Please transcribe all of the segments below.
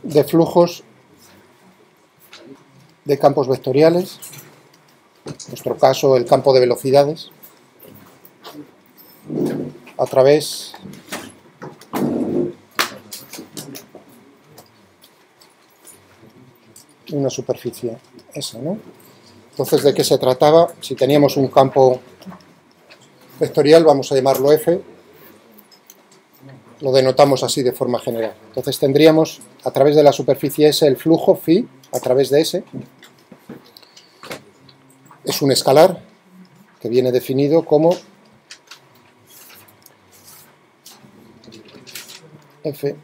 de flujos de campos vectoriales, en nuestro caso el campo de velocidades, a través de una superficie S, ¿no? Entonces, ¿de qué se trataba? Si teníamos un campo vectorial, vamos a llamarlo F, lo denotamos así de forma general. Entonces tendríamos a través de la superficie S el flujo φ a través de S. Es un escalar que viene definido como F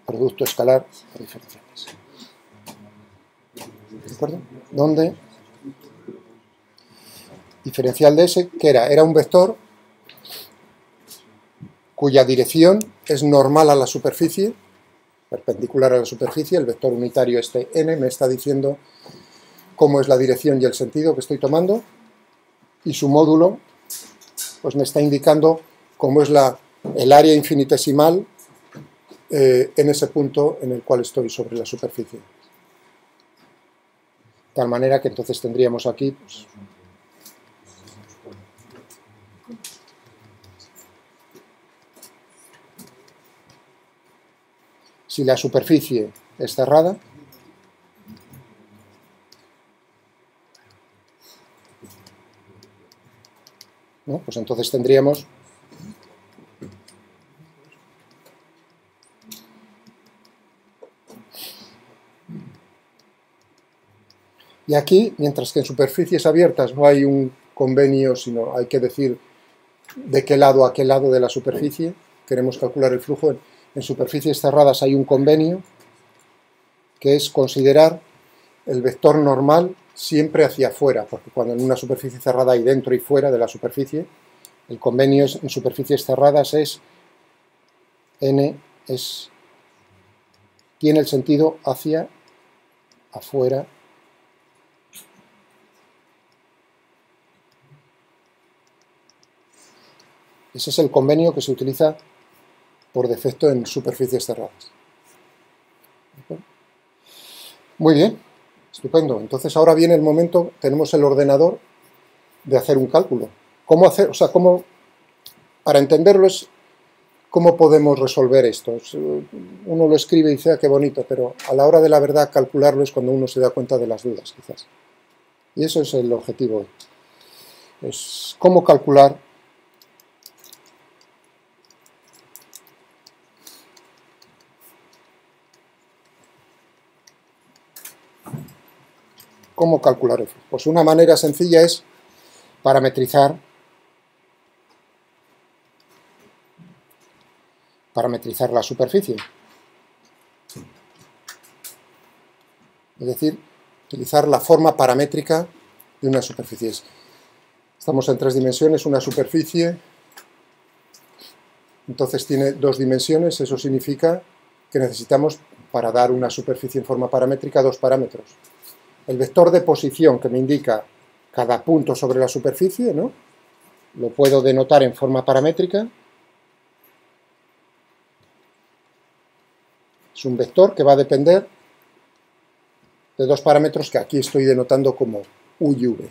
producto escalar de diferenciales. ¿De acuerdo? Donde diferencial de S, ¿qué era? Era un vector cuya dirección es normal a la superficie, perpendicular a la superficie. El vector unitario este n me está diciendo cómo es la dirección y el sentido que estoy tomando, y su módulo pues me está indicando cómo es el área infinitesimal en ese punto en el cual estoy sobre la superficie. De tal manera que entonces tendríamos aquí pues, si la superficie es cerrada, ¿no? Pues entonces tendríamos y aquí, mientras que en superficies abiertas no hay un convenio, sino hay que decir de qué lado a qué lado de la superficie queremos calcular el flujo, en superficies cerradas hay un convenio que es considerar el vector normal siempre hacia afuera, porque cuando en una superficie cerrada hay dentro y fuera de la superficie, el convenio en superficies cerradas es n tiene el sentido hacia afuera Ese es el convenio que se utiliza por defecto en superficies cerradas. Muy bien, estupendo. Entonces ahora viene el momento, tenemos el ordenador de hacer un cálculo. ¿Cómo hacer? O sea, para entenderlo es cómo podemos resolver esto. Uno lo escribe y dice, ah, qué bonito, pero a la hora de la verdad calcularlo es cuando uno se da cuenta de las dudas, quizás. Y eso es el objetivo. Es cómo calcular el flujo. Pues una manera sencilla es parametrizar la superficie. Es decir, utilizar la forma paramétrica de una superficie. Estamos en 3 dimensiones, una superficie, entonces tiene 2 dimensiones, eso significa que necesitamos, para dar una superficie en forma paramétrica, 2 parámetros. El vector de posición que me indica cada punto sobre la superficie, ¿no? Lo puedo denotar en forma paramétrica. Es un vector que va a depender de 2 parámetros que aquí estoy denotando como u y v.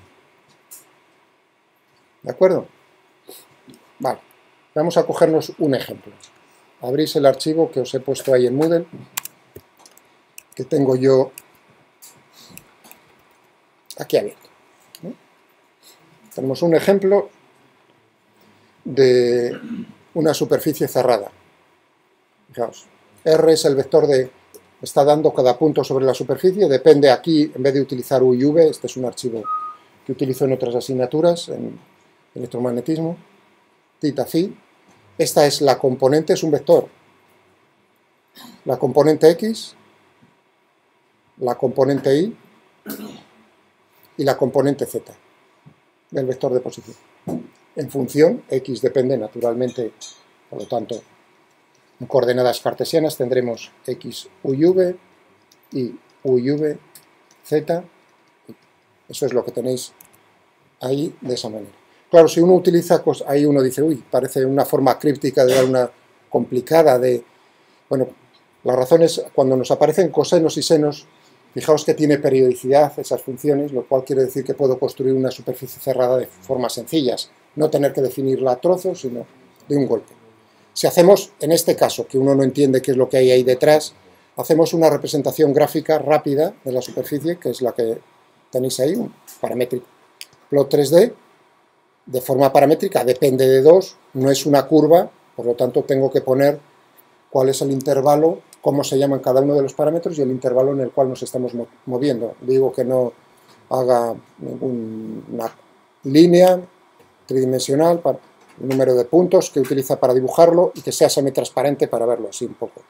¿De acuerdo? Vale. Vamos a cogernos un ejemplo. Abrís el archivo que os he puesto ahí en Moodle, que tengo yo aquí abierto. ¿No? Tenemos un ejemplo de una superficie cerrada. Fijaos, R es el vector está dando cada punto sobre la superficie, depende aquí, en vez de utilizar U y V, este es un archivo que utilizo en otras asignaturas, en electromagnetismo, θ, phi. Esta es la componente, es un vector. La componente X, la componente Y y la componente Z del vector de posición. En función, X depende naturalmente, por lo tanto, en coordenadas cartesianas tendremos X, U y V, y U y V, Z. Eso es lo que tenéis ahí de esa manera. Claro, si uno utiliza, pues ahí uno dice, uy, parece una forma críptica de dar una complicada de... Bueno, La razón es, cuando nos aparecen cosenos y senos, fijaos que tiene periodicidad esas funciones, lo cual quiere decir que puedo construir una superficie cerrada de formas sencillas, no tener que definirla a trozos, sino de un golpe. Si hacemos, en este caso, que uno no entiende qué es lo que hay ahí detrás, hacemos una representación gráfica rápida de la superficie, que es la que tenéis ahí, un paramétrico plot 3D, de forma paramétrica, depende de 2, no es una curva, por lo tanto tengo que poner cuál es el intervalo, cómo se llaman cada uno de los parámetros y el intervalo en el cual nos estamos moviendo. Digo que no haga una línea tridimensional, para el número de puntos que utiliza para dibujarlo y que sea semitransparente para verlo así un poco.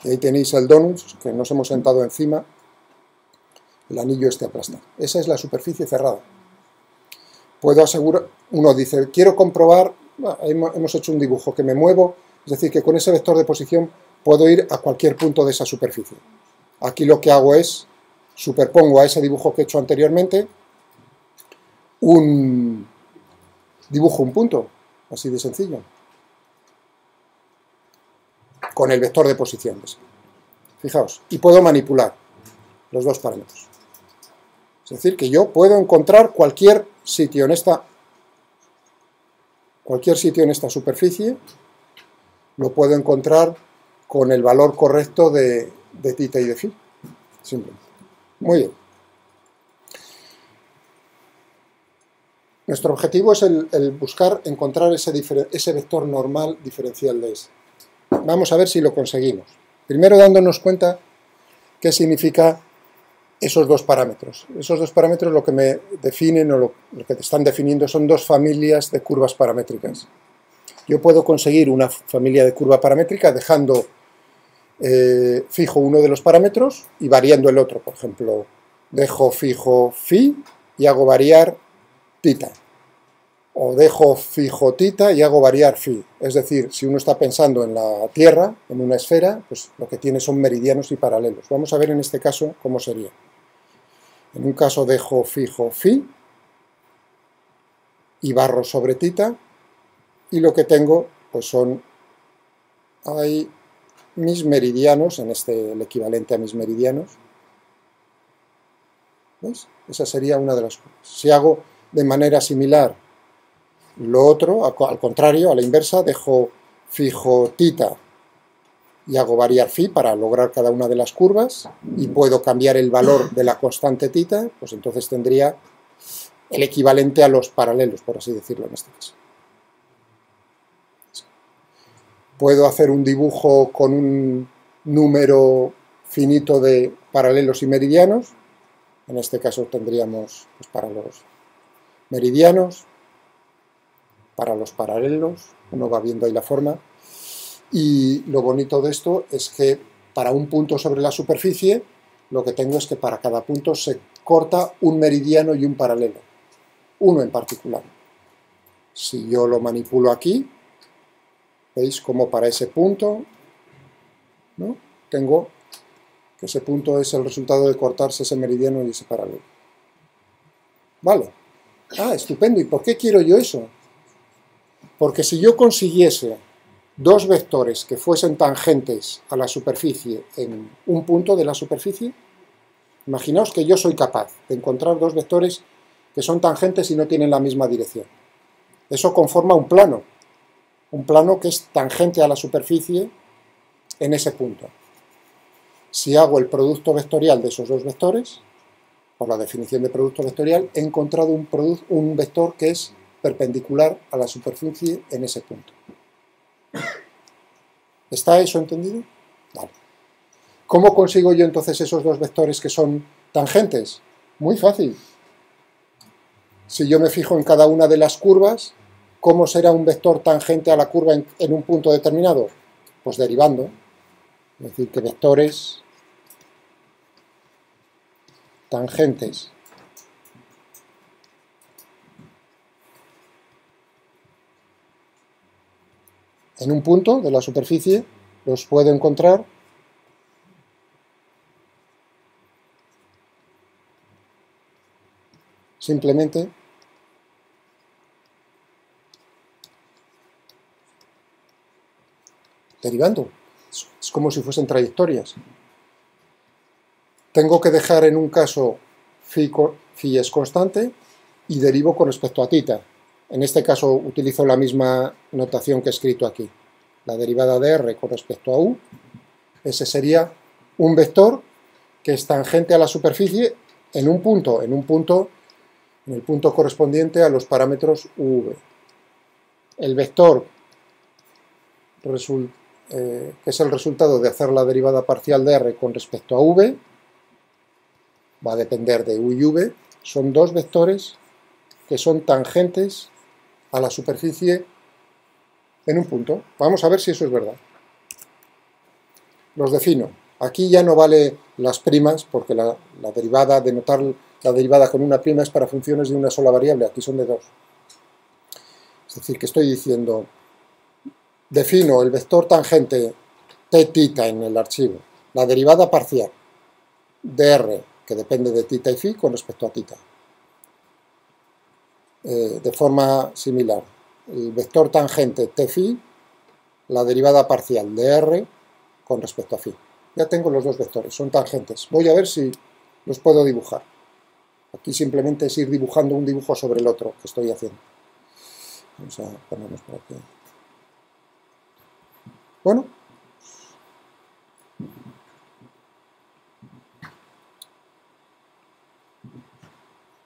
Y ahí tenéis el donut que nos hemos sentado encima, el anillo este aplastado. Esa es la superficie cerrada. Puedo asegurar, uno dice, quiero comprobar, hemos hecho un dibujo que me muevo, es decir, que con ese vector de posición puedo ir a cualquier punto de esa superficie. Aquí lo que hago es, superpongo a ese dibujo que he hecho anteriormente, dibujo un punto, así de sencillo, con el vector de posición. Fijaos, y puedo manipular los dos parámetros. Es decir, que yo puedo encontrar cualquier sitio en esta superficie, lo puedo encontrar con el valor correcto de tita y de phi. Simplemente. Muy bien. Nuestro objetivo es el buscar, encontrar ese vector normal diferencial de ese. Vamos a ver si lo conseguimos. Primero dándonos cuenta qué significa esos dos parámetros. Esos dos parámetros lo que me definen o lo que te están definiendo son dos familias de curvas paramétricas. Yo puedo conseguir una familia de curva paramétrica dejando fijo uno de los parámetros y variando el otro. Por ejemplo, dejo fijo phi y hago variar tita. O dejo fijo tita y hago variar phi. Es decir, si uno está pensando en la Tierra, en una esfera, pues lo que tiene son meridianos y paralelos. Vamos a ver en este caso cómo sería. En un caso dejo fijo phi y barro sobre tita y lo que tengo pues son hay mis meridianos, en este el equivalente a mis meridianos. ¿Ves? Esa sería una de las cosas. Si hago de manera similar lo otro, al contrario, a la inversa, dejo fijo tita y hago variar phi para lograr cada una de las curvas y puedo cambiar el valor de la constante tita, pues entonces tendría el equivalente a los paralelos, por así decirlo en este caso. Puedo hacer un dibujo con un número finito de paralelos y meridianos, en este caso tendríamos pues, para los meridianos, para los paralelos, uno va viendo ahí la forma, y lo bonito de esto es que para un punto sobre la superficie, lo que tengo es que para cada punto se corta un meridiano y un paralelo, uno en particular. Si yo lo manipulo aquí, veis como para ese punto, ¿no? Tengo que ese punto es el resultado de cortarse ese meridiano y ese paralelo. Vale. Ah, estupendo. ¿Y por qué quiero yo eso? Porque si yo consiguiese dos vectores que fuesen tangentes a la superficie en un punto de la superficie, imaginaos que yo soy capaz de encontrar dos vectores que son tangentes y no tienen la misma dirección. Eso conforma un plano que es tangente a la superficie en ese punto. Si hago el producto vectorial de esos dos vectores, por la definición de producto vectorial, he encontrado un vector que es perpendicular a la superficie en ese punto. ¿Está eso entendido? Vale. ¿Cómo consigo yo entonces esos dos vectores que son tangentes? Muy fácil. Si yo me fijo en cada una de las curvas, ¿cómo será un vector tangente a la curva en un punto determinado? Pues derivando. Es decir, que vectores tangentes en un punto de la superficie los puedo encontrar simplemente derivando. Es como si fuesen trayectorias. Tengo que dejar en un caso phi es constante y derivo con respecto a θ. En este caso utilizo la misma notación que he escrito aquí. La derivada de r con respecto a u, ese sería un vector que es tangente a la superficie en el punto correspondiente a los parámetros uv. El vector que es el resultado de hacer la derivada parcial de r con respecto a v, va a depender de u y v, son dos vectores que son tangentes a la superficie en un punto. Vamos a ver si eso es verdad. Los defino. Aquí ya no vale las primas, porque la derivada, denotar la derivada con una prima es para funciones de una sola variable, aquí son de dos. Es decir, que estoy diciendo, defino el vector tangente tθ en el archivo, la derivada parcial de r, que depende de θ y φ, con respecto a θ. De forma similar, el vector tangente tφ, la derivada parcial de r con respecto a φ. Ya tengo los dos vectores, son tangentes. Voy a ver si los puedo dibujar. Aquí simplemente es ir dibujando un dibujo sobre el otro que estoy haciendo. Vamos a ponernos por aquí. Bueno.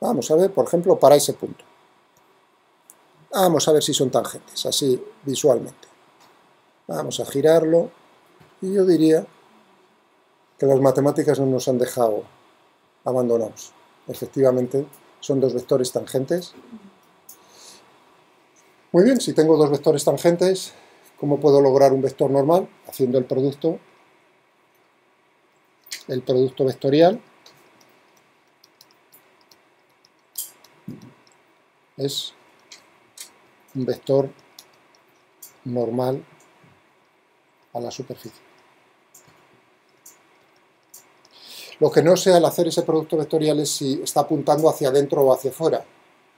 Vamos a ver, por ejemplo, para ese punto. Vamos a ver si son tangentes, así visualmente. Vamos a girarlo y yo diría que las matemáticas no nos han dejado abandonados. Efectivamente, son dos vectores tangentes. Muy bien, si tengo dos vectores tangentes, ¿cómo puedo lograr un vector normal? Haciendo el producto vectorial es un vector normal a la superficie. Lo que no sé al hacer ese producto vectorial es si está apuntando hacia adentro o hacia afuera.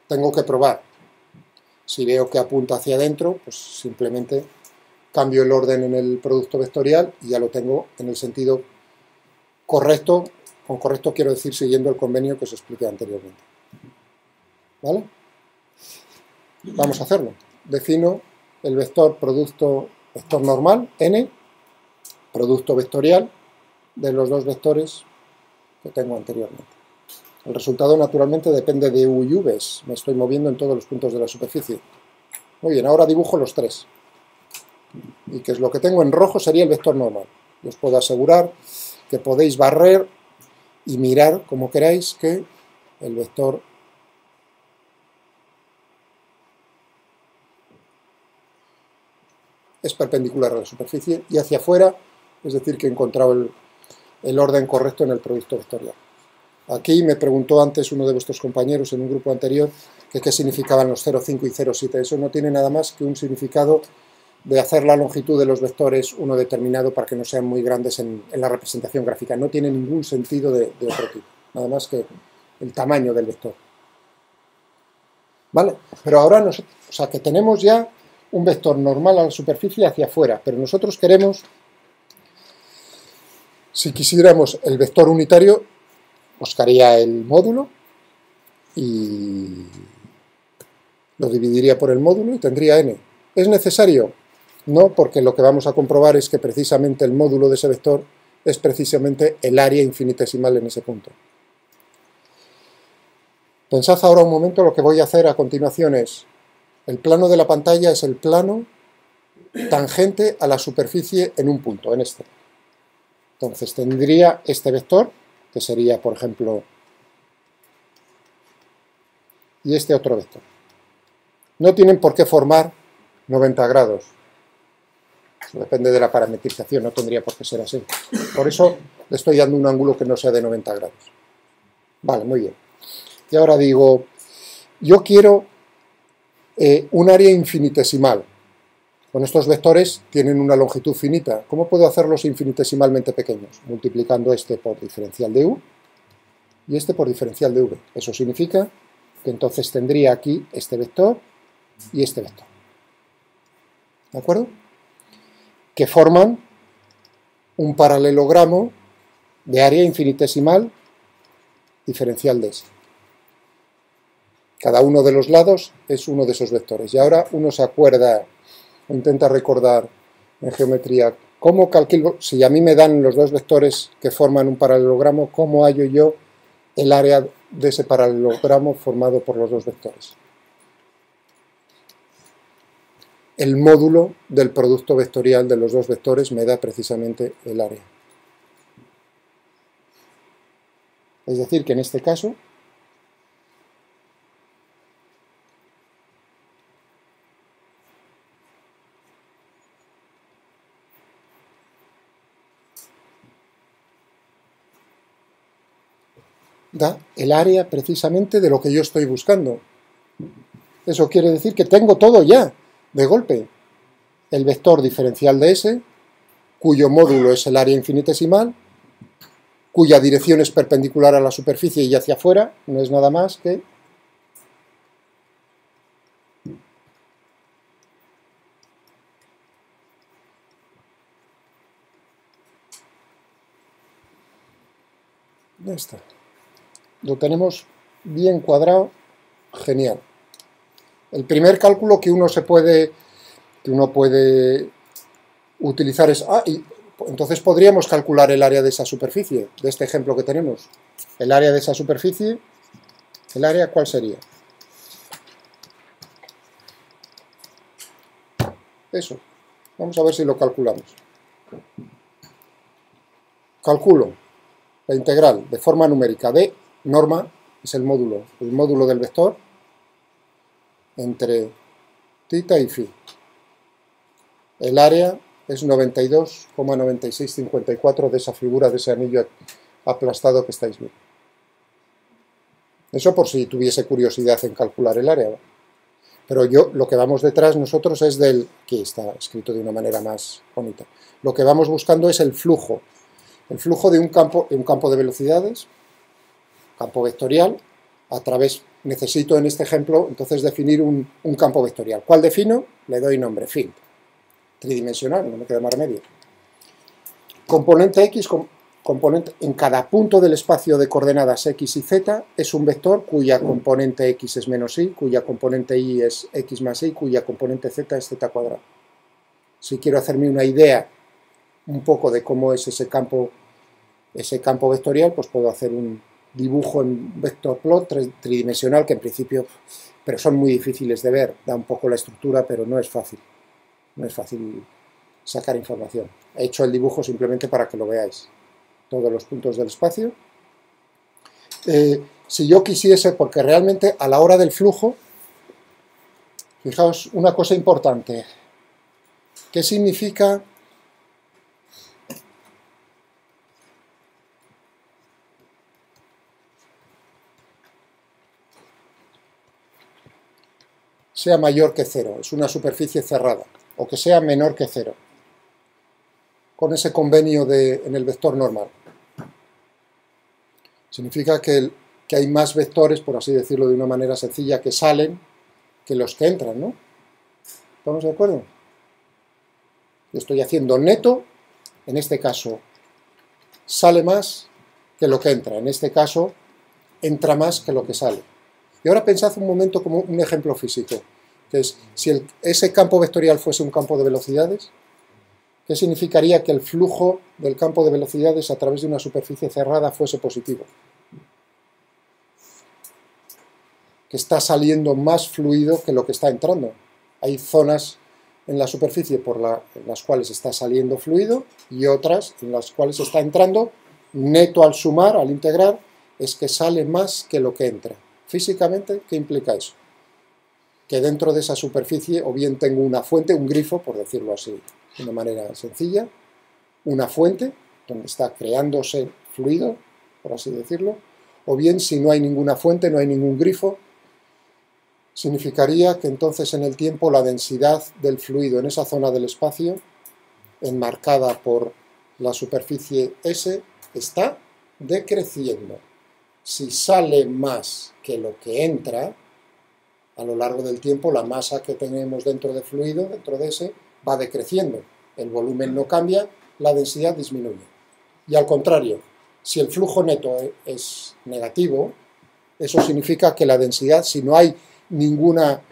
Tengo que probar. Si veo que apunta hacia adentro, pues simplemente cambio el orden en el producto vectorial y ya lo tengo en el sentido correcto. Con correcto quiero decir siguiendo el convenio que os expliqué anteriormente. ¿Vale? Vamos a hacerlo. Defino el vector vector normal, n, producto vectorial de los dos vectores que tengo anteriormente. El resultado naturalmente depende de u y v, me estoy moviendo en todos los puntos de la superficie. Muy bien, ahora dibujo los tres. Y que es lo que tengo en rojo sería el vector normal. Y os puedo asegurar que podéis barrer y mirar como queráis que el vector es perpendicular a la superficie y hacia afuera, es decir, que he encontrado el orden correcto en el producto vectorial. Aquí me preguntó antes uno de vuestros compañeros en un grupo anterior que qué significaban los 0,5 y 0,7. Eso no tiene nada más que un significado de hacer la longitud de los vectores uno determinado para que no sean muy grandes en la representación gráfica. No tiene ningún sentido de otro tipo, nada más que el tamaño del vector. ¿Vale? Pero ahora, o sea, que tenemos ya un vector normal a la superficie hacia afuera, pero nosotros queremos, si quisiéramos el vector unitario, buscaría el módulo y lo dividiría por el módulo y tendría n. ¿Es necesario? No, porque lo que vamos a comprobar es que precisamente el módulo de ese vector es precisamente el área infinitesimal en ese punto. Pensad ahora un momento, lo que voy a hacer a continuación es, el plano de la pantalla es el plano tangente a la superficie en un punto, en este. Entonces tendría este vector, que sería, por ejemplo, y este otro vector. No tienen por qué formar 90 grados. Eso depende de la parametrización, no tendría por qué ser así. Por eso le estoy dando un ángulo que no sea de 90 grados. Vale, muy bien. Y ahora digo, yo quiero un área infinitesimal. Con estos vectores tienen una longitud finita. ¿Cómo puedo hacerlos infinitesimalmente pequeños? Multiplicando este por diferencial de u y este por diferencial de v. Eso significa que entonces tendría aquí este vector y este vector. ¿De acuerdo? Que forman un paralelogramo de área infinitesimal diferencial de S. Cada uno de los lados es uno de esos vectores. Y ahora uno se acuerda o intenta recordar en geometría cómo calculo, si a mí me dan los dos vectores que forman un paralelogramo, cómo hallo yo el área de ese paralelogramo formado por los dos vectores. El módulo del producto vectorial de los dos vectores me da precisamente el área. Es decir, que en este caso da el área precisamente de lo que yo estoy buscando. Eso quiere decir que tengo todo ya, de golpe. El vector diferencial de S, cuyo módulo es el área infinitesimal, cuya dirección es perpendicular a la superficie y hacia afuera, no es nada más que ya está. Lo tenemos bien cuadrado, genial. El primer cálculo que uno puede utilizar es, entonces podríamos calcular el área de esa superficie, de este ejemplo que tenemos. El área de esa superficie, ¿el área cuál sería? Eso. Vamos a ver si lo calculamos. Calculo la integral de forma numérica de norma, es el módulo del vector, entre θ y φ. El área es 92,9654 de esa figura, de ese anillo aplastado que estáis viendo. Eso por si tuviese curiosidad en calcular el área. Pero lo que vamos detrás nosotros es aquí está escrito de una manera más bonita. Lo que vamos buscando es el flujo de un campo de velocidades, campo vectorial, necesito en este ejemplo entonces definir un campo vectorial. ¿Cuál defino? Le doy nombre, field. Tridimensional, no me queda más remedio. Componente X, en cada punto del espacio de coordenadas X y Z es un vector cuya componente X es menos Y, cuya componente Y es X más Y, cuya componente Z es Z cuadrado. Si quiero hacerme una idea un poco de cómo es ese campo vectorial, pues puedo hacer un dibujo en vector plot tridimensional que en principio, pero son muy difíciles de ver, da un poco la estructura, pero no es fácil sacar información. He hecho el dibujo simplemente para que lo veáis, todos los puntos del espacio. Si yo quisiese, porque realmente a la hora del flujo, fijaos una cosa importante, ¿qué significa? Sea mayor que cero, es una superficie cerrada, o que sea menor que cero, con ese convenio en el vector normal. Significa que hay más vectores, por así decirlo de una manera sencilla, que salen que los que entran, ¿no? ¿Estamos de acuerdo? Yo estoy haciendo neto, en este caso sale más que lo que entra, en este caso entra más que lo que sale. Y ahora pensad un momento como un ejemplo físico, que es, si ese campo vectorial fuese un campo de velocidades, ¿qué significaría que el flujo del campo de velocidades a través de una superficie cerrada fuese positivo? Que está saliendo más fluido que lo que está entrando. Hay zonas en la superficie en las cuales está saliendo fluido y otras en las cuales está entrando. Neto al sumar, al integrar, es que sale más que lo que entra. Físicamente, ¿qué implica eso? Que dentro de esa superficie o bien tengo una fuente, un grifo, por decirlo así, de una manera sencilla, una fuente donde está creándose fluido, por así decirlo, o bien si no hay ninguna fuente, no hay ningún grifo, significaría que entonces en el tiempo la densidad del fluido en esa zona del espacio, enmarcada por la superficie S, está decreciendo. Si sale más que lo que entra, a lo largo del tiempo la masa que tenemos dentro del fluido, dentro de ese, va decreciendo. El volumen no cambia, la densidad disminuye. Y al contrario, si el flujo neto es negativo, eso significa que la densidad, si no hay ninguna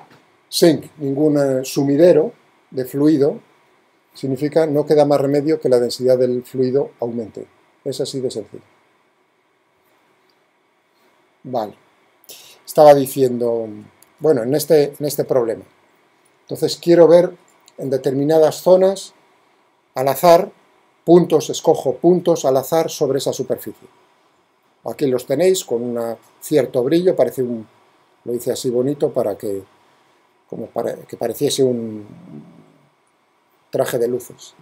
sink, ningún sumidero de fluido, significa no queda más remedio que la densidad del fluido aumente. Es así de sencillo. Vale. Estaba diciendo, bueno, en este problema. Entonces quiero ver en determinadas zonas, al azar, puntos, escojo puntos al azar sobre esa superficie. Aquí los tenéis con un cierto brillo, parece lo hice así bonito para que pareciese un traje de luces.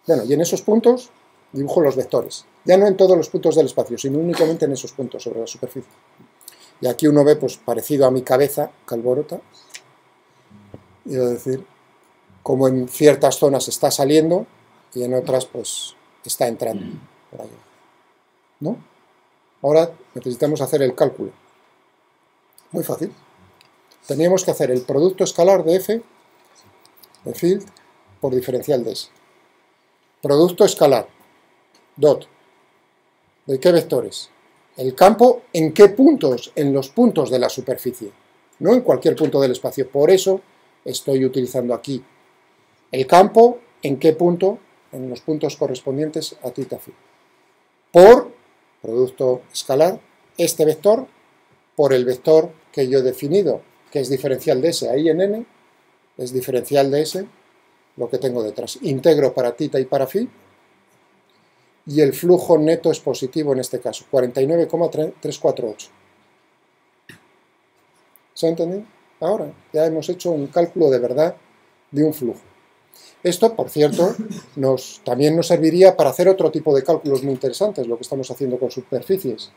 Bueno, y en esos puntos dibujo los vectores. Ya no en todos los puntos del espacio, sino únicamente en esos puntos sobre la superficie. Y aquí uno ve, pues, parecido a mi cabeza, calborota, quiero decir, como en ciertas zonas está saliendo y en otras, pues, está entrando por ahí. ¿No? Ahora necesitamos hacer el cálculo. Muy fácil. Teníamos que hacer el producto escalar de f, de field, por diferencial de s. Producto escalar, dot. ¿De qué vectores? El campo, ¿en qué puntos? En los puntos de la superficie, no en cualquier punto del espacio. Por eso estoy utilizando aquí el campo, ¿en qué punto? En los puntos correspondientes a θ phi. Por producto escalar, este vector, por el vector que yo he definido, que es diferencial de s ahí en n, es diferencial de s, lo que tengo detrás. Integro para θ y para phi, y el flujo neto es positivo en este caso, 49,348. ¿Se ha entendido? Ahora ya hemos hecho un cálculo de verdad de un flujo. Esto, por cierto, también nos serviría para hacer otro tipo de cálculos muy interesantes, lo que estamos haciendo con superficies.